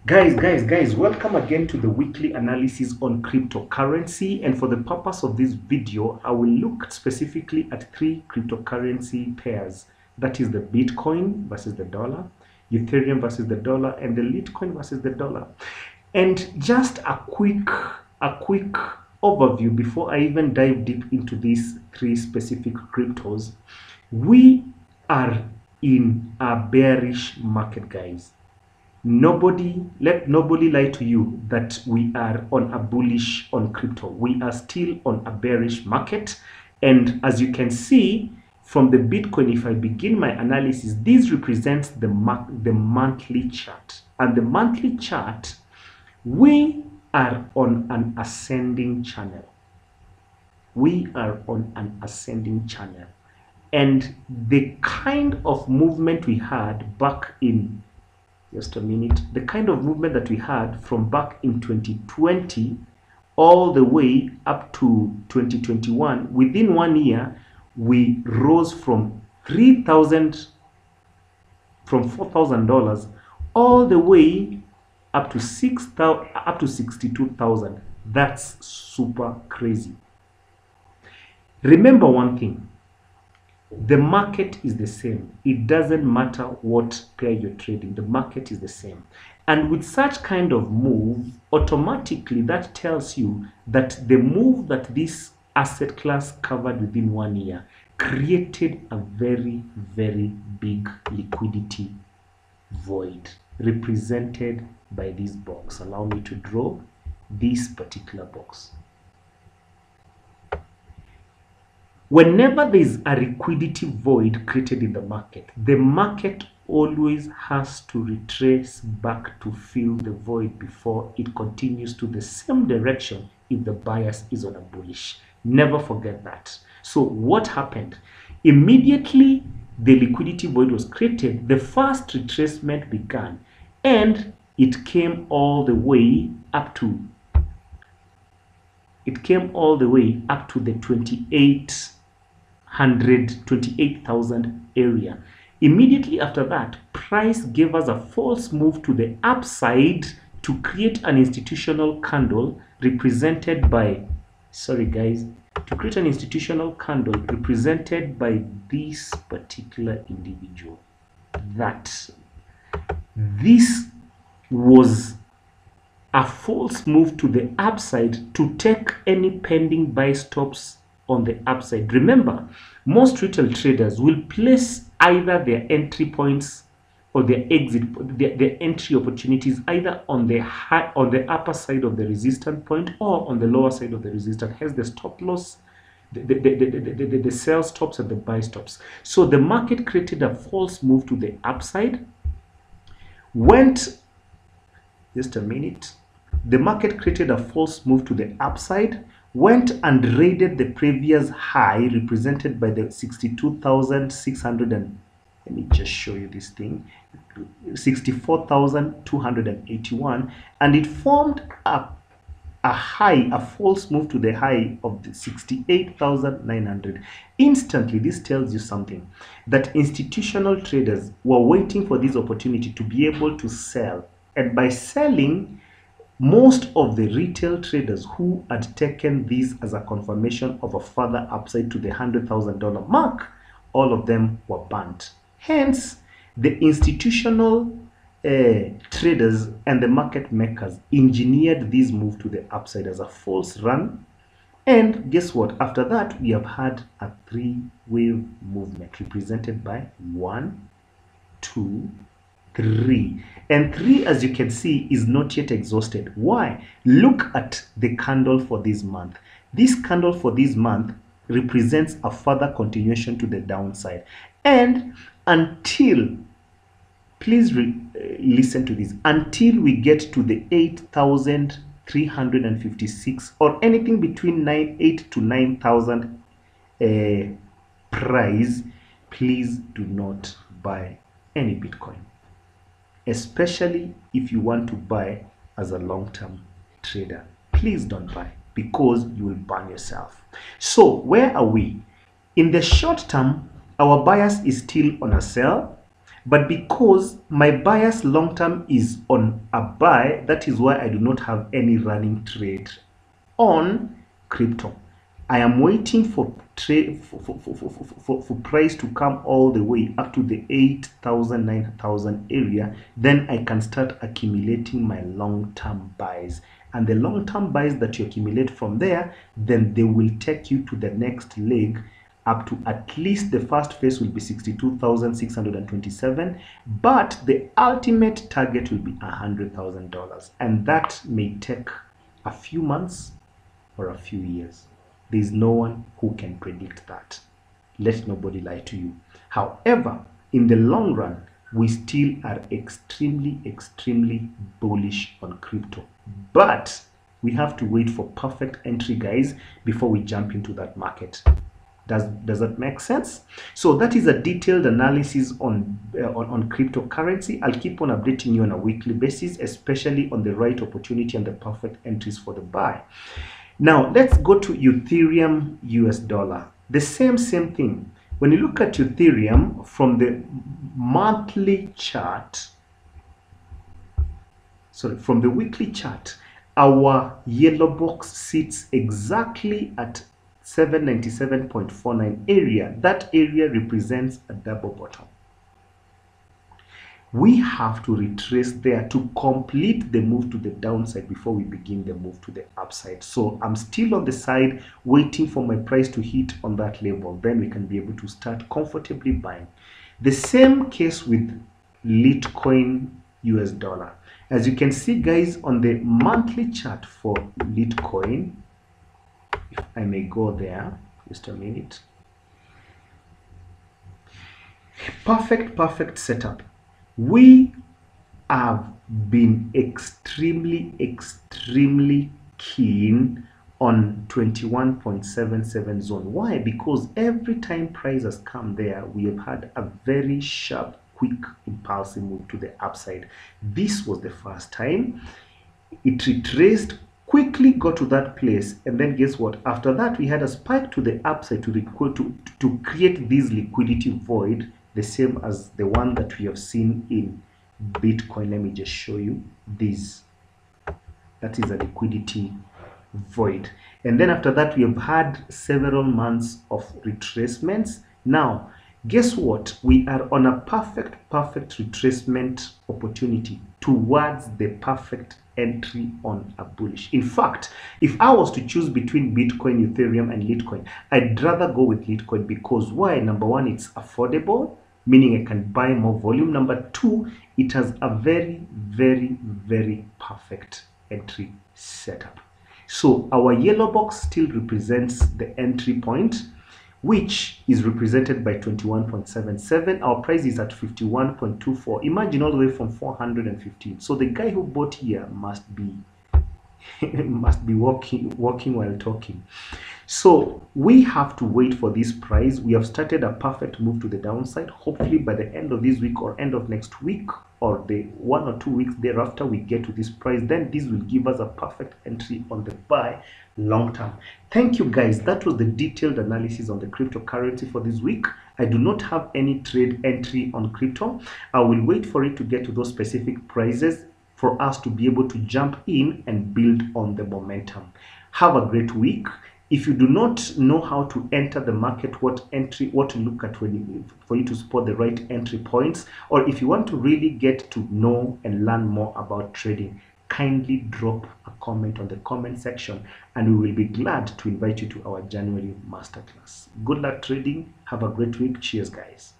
Guys, welcome again to the weekly analysis on cryptocurrency. And for the purpose of this video, I will look specifically at three cryptocurrency pairs. That is the Bitcoin versus the dollar, Ethereum versus the dollar, and the Litecoin versus the dollar. And just a quick overview before I even dive deep into these three specific cryptos. We are in a bearish market, guys. Let nobody lie to you that we are on a bullish on crypto. We are still on a bearish market. And as you can see from the Bitcoin, if I begin my analysis, this represents the monthly chart. And the monthly chart, we are on an ascending channel. We are on an ascending channel. And the kind of movement we had back in the kind of movement that we had from back in 2020 all the way up to 2021, within 1 year, we rose from $4,000 all the way up to 62,000. That's super crazy. Remember one thing. The market is the same. It doesn't matter what pair you're trading. The market is the same. And with such kind of move, automatically that tells you that the move that this asset class covered within 1 year created a very, very big liquidity void represented by this box. Allow me to draw this particular box. Whenever there is a liquidity void created in the market always has to retrace back to fill the void before it continues to the same direction if the bias is on a bullish. Never forget that. So what happened? Immediately the liquidity void was created, the first retracement began, and it came all the way up to the 28,000 area. Immediately after that, price gave us a false move to the upside to create an institutional candle represented by this particular individual. This was a false move to the upside to take any pending buy stops on the upside. Remember, most retail traders will place either their entry points or their exit, their entry opportunities either on the upper side of the resistance point or on the lower side of the resistance. Hence the stop loss, the sell stops and the buy stops. So the market created a false move to the upside. The market created a false move to the upside, went and raided the previous high represented by the 62,600 and let me just show you this thing, 64,281, and it formed a false move to the high of the 68,900. Instantly, this tells you something, that institutional traders were waiting for this opportunity to be able to sell, and by selling, most of the retail traders who had taken this as a confirmation of a further upside to the $100,000 mark, all of them were burnt. Hence, the institutional traders and the market makers engineered this move to the upside as a false run. And guess what? After that, we have had a three-wave movement represented by 1, 2, 3, and 3, as you can see, is not yet exhausted. Why? Look at the candle for this month. This candle for this month represents a further continuation to the downside, and until, please listen to this, until we get to the 8,356 or anything between 8 to 9,000 price, please do not buy any Bitcoin, especially if you want to buy as a long-term trader. Please don't buy, because you will burn yourself. So where are we? In the short term, our bias is still on a sell. But because my bias long term is on a buy, that is why I do not have any running trade on crypto. I am waiting for trade for price to come all the way up to the 8,000 9,000 area. Then I can start accumulating my long-term buys, and the long-term buys that you accumulate from there, then they will take you to the next leg up to at least the first phase will be 62,627, but the ultimate target will be $100,000, and that may take a few months or a few years. There is no one who can predict that. Let nobody lie to you. However, in the long run, we still are extremely bullish on crypto, but we have to wait for perfect entry, guys, before we jump into that market. Does that make sense? So that is a detailed analysis on cryptocurrency. I'll keep on updating you on a weekly basis, especially on the right opportunity and the perfect entries for the buy. Now let's go to Ethereum US dollar. The same thing. When you look at Ethereum from the monthly chart, from the weekly chart, our yellow box sits exactly at 797.49 area. That area represents a double bottom. We have to retrace there to complete the move to the downside before we begin the move to the upside. So I'm still on the side waiting for my price to hit on that level. Then we can be able to start comfortably buying. The same case with Litecoin US dollar. As you can see, guys, on the monthly chart for Litecoin, if I may go there, just a minute. Perfect setup. We have been extremely keen on 21.77 zone. Why? Because every time price has come there, we have had a very sharp, quick, impulsive move to the upside. This was the first time. It retraced, quickly got to that place, and then guess what? After that, we had a spike to the upside to create this liquidity void, the same as the one that we have seen in Bitcoin. Let me just show you this. That is a liquidity void. And then after that, we have had several months of retracements. Now, guess what? We are on a perfect retracement opportunity towards the perfect entry on a bullish. In fact, if I was to choose between Bitcoin, Ethereum, and Litecoin, I'd rather go with Litecoin because why? Number one, it's affordable, meaning I can buy more volume. Number two, it has a very perfect entry setup. So our yellow box still represents the entry point, which is represented by 21.77. Our price is at 51.24. Imagine all the way from 415. So the guy who bought here must be walking while talking. So we have to wait for this price. We have started a perfect move to the downside. Hopefully by the end of this week or end of next week or the 1 or 2 weeks thereafter, we get to this price. Then this will give us a perfect entry on the buy long term. Thank you, guys. That was the detailed analysis on the cryptocurrency for this week. I do not have any trade entry on crypto. I will wait for it to get to those specific prices for us to be able to jump in and build on the momentum. Have a great week. If you do not know how to enter the market, what to look at for you to spot the right entry points, or if you want to really get to know and learn more about trading, kindly drop a comment on the comment section and we will be glad to invite you to our January masterclass. Good luck trading. Have a great week. Cheers, guys.